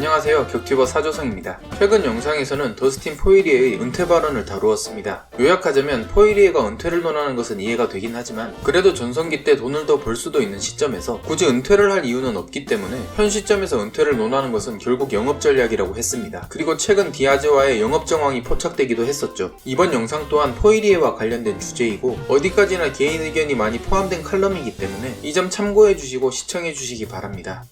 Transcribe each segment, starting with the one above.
안녕하세요, 격투버 사조성입니다. 최근 영상에서는 더스틴 포이리에의 은퇴 발언을 다루었습니다. 요약하자면 포이리에가 은퇴를 논하는 것은 이해가 되긴 하지만 그래도 전성기 때 돈을 더 벌 수도 있는 시점에서 굳이 은퇴를 할 이유는 없기 때문에 현 시점에서 은퇴를 논하는 것은 결국 영업 전략이라고 했습니다. 그리고 최근 디아즈와의 영업 정황이 포착되기도 했었죠. 이번 영상 또한 포이리에와 관련된 주제이고 어디까지나 개인 의견이 많이 포함된 칼럼이기 때문에 이 점 참고해 주시고 시청해 주시기 바랍니다.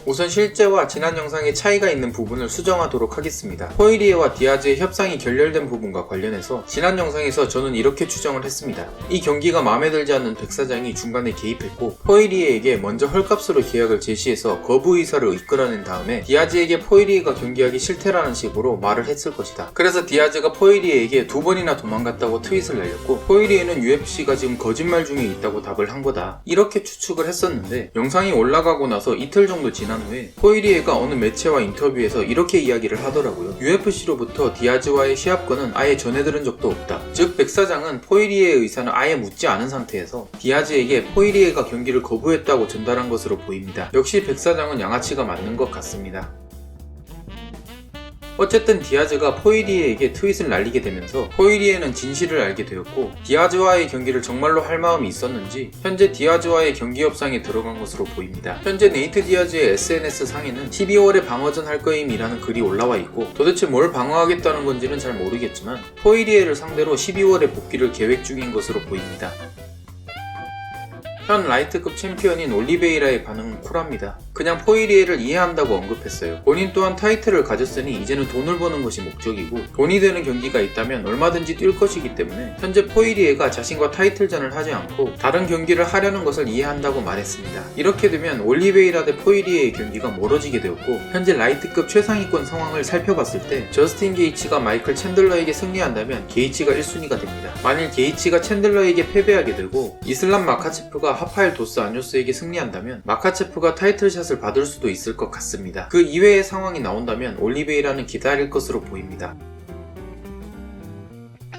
우선 실제와 지난 영상의 차이가 있는 부분을 수정하도록 하겠습니다. 포이리에와 디아즈의 협상이 결렬된 부분과 관련해서 지난 영상에서 저는 이렇게 추정을 했습니다. 이 경기가 마음에 들지 않는 백 사장이 중간에 개입했고 포이리에에게 먼저 헐값으로 계약을 제시해서 거부 의사를 이끌어낸 다음에 디아즈에게 포이리에가 경기하기 싫대라는 식으로 말을 했을 것이다. 그래서 디아즈가 포이리에에게 2번이나 도망갔다고 트윗을 날렸고 포이리에는 UFC가 지금 거짓말 중에 있다고 답을 한 거다. 이렇게 추측을 했었는데 영상이 올라가고 나서 이틀 정도 지난 후에 포이리에가 어느 매체와 인터뷰에서 이렇게 이야기를 하더라고요. UFC로부터 디아즈와의 시합권은 아예 전해들은 적도 없다. 즉 백 사장은 포이리에의 의사는 아예 묻지 않은 상태에서 디아즈에게 포이리에가 경기를 거부했다고 전달한 것으로 보입니다. 역시 백 사장은 양아치가 맞는 것 같습니다. 어쨌든 디아즈가 포이리에에게 트윗을 날리게 되면서 포이리에는 진실을 알게 되었고 디아즈와의 경기를 정말로 할 마음이 있었는지 현재 디아즈와의 경기 협상에 들어간 것으로 보입니다. 현재 네이트 디아즈의 SNS 상에는 12월에 방어전 할 거임이라는 글이 올라와 있고 도대체 뭘 방어하겠다는 건지는 잘 모르겠지만 포이리에를 상대로 12월에 복귀를 계획 중인 것으로 보입니다. 현 라이트급 챔피언인 올리베이라의 반응은 쿨합니다. 그냥 포이리에를 이해한다고 언급했어요. 본인 또한 타이틀을 가졌으니 이제는 돈을 버는 것이 목적이고 돈이 되는 경기가 있다면 얼마든지 뛸 것이기 때문에 현재 포이리에가 자신과 타이틀전을 하지 않고 다른 경기를 하려는 것을 이해한다고 말했습니다. 이렇게 되면 올리베이라 대 포이리에의 경기가 멀어지게 되었고 현재 라이트급 최상위권 상황을 살펴봤을 때 저스틴 게이츠가 마이클 챈들러에게 승리한다면 게이츠가 1순위가 됩니다. 만일 게이츠가 챈들러에게 패배하게 되고 이슬람 마카체프가 하파엘 도스 아뇨스에게 승리한다면 마카체프가 타이틀샷을 받을 수도 있을 것 같습니다. 그 이외의 상황이 나온다면 올리베이라는 기다릴 것으로 보입니다.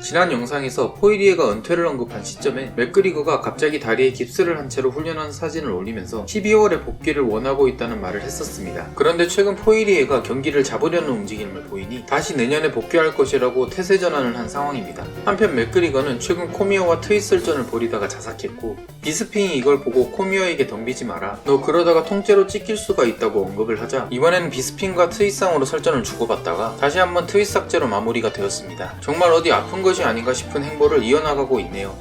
지난 영상에서 포이리에가 은퇴를 언급한 시점에 맥그리거가 갑자기 다리에 깁스를 한 채로 훈련한 사진을 올리면서 12월에 복귀를 원하고 있다는 말을 했었습니다. 그런데 최근 포이리에가 경기를 잡으려는 움직임을 보이니 다시 내년에 복귀할 것이라고 태세 전환을 한 상황입니다. 한편 맥그리거는 최근 코미어와 트윗설전을 벌이다가 자삭했고 비스핑이 이걸 보고 코미어에게 덤비지 마라, 너 그러다가 통째로 찢길 수가 있다고 언급을 하자 이번에는 비스핑과 트윗상으로 설전을 주고받다가 다시 한번 트윗 삭제로 마무리가 되었습니다. 정말 어디 아픈 것이 아닌가 싶은 행보를 이어나가고 있네요.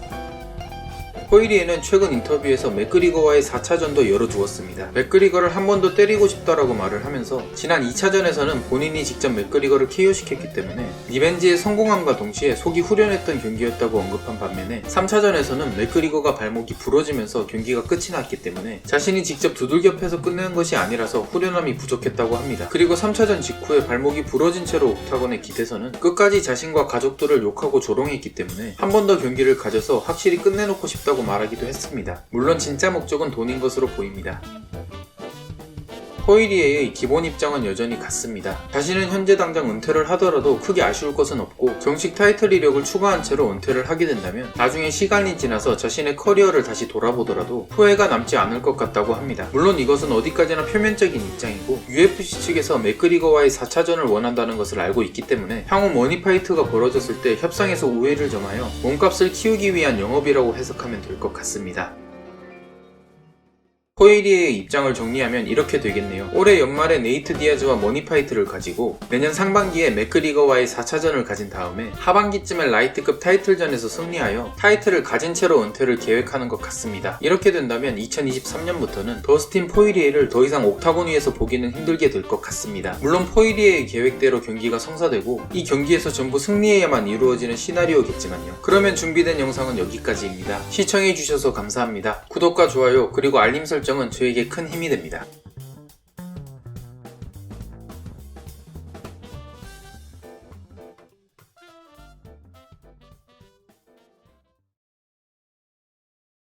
포이리에는 최근 인터뷰에서 맥그리거와의 4차전도 열어두었습니다. 맥그리거를 한 번 더 때리고 싶다라고 말을 하면서 지난 2차전에서는 본인이 직접 맥그리거를 KO시켰기 때문에 리벤지에 성공함과 동시에 속이 후련했던 경기였다고 언급한 반면에 3차전에서는 맥그리거가 발목이 부러지면서 경기가 끝이 났기 때문에 자신이 직접 두들겨 패서 끝낸 것이 아니라서 후련함이 부족했다고 합니다. 그리고 3차전 직후에 발목이 부러진 채로 옥타곤에 기대서는 끝까지 자신과 가족들을 욕하고 조롱했기 때문에 한 번 더 경기를 가져서 확실히 끝내놓고 싶다고 말하기도 했습니다. 물론 진짜 목적은 돈인 것으로 보입니다. 포이리에의 기본 입장은 여전히 같습니다. 자신은 현재 당장 은퇴를 하더라도 크게 아쉬울 것은 없고 정식 타이틀 이력을 추가한 채로 은퇴를 하게 된다면 나중에 시간이 지나서 자신의 커리어를 다시 돌아보더라도 후회가 남지 않을 것 같다고 합니다. 물론 이것은 어디까지나 표면적인 입장이고 UFC 측에서 맥그리거와의 4차전을 원한다는 것을 알고 있기 때문에 향후 머니파이트가 벌어졌을 때 협상에서 우회를 점하여 몸값을 키우기 위한 영업이라고 해석하면 될 것 같습니다. 포이리에의 입장을 정리하면 이렇게 되겠네요. 올해 연말에 네이트 디아즈와 머니파이트를 가지고 내년 상반기에 맥그리거와의 4차전을 가진 다음에 하반기쯤에 라이트급 타이틀전에서 승리하여 타이틀을 가진 채로 은퇴를 계획하는 것 같습니다. 이렇게 된다면 2023년부터는 더스틴 포이리에를 더 이상 옥타곤 위에서 보기는 힘들게 될 것 같습니다. 물론 포이리에의 계획대로 경기가 성사되고 이 경기에서 전부 승리해야만 이루어지는 시나리오겠지만요. 그러면 준비된 영상은 여기까지입니다. 시청해주셔서 감사합니다. 구독과 좋아요 그리고 알림 설정은 저에게 큰 힘이 됩니다.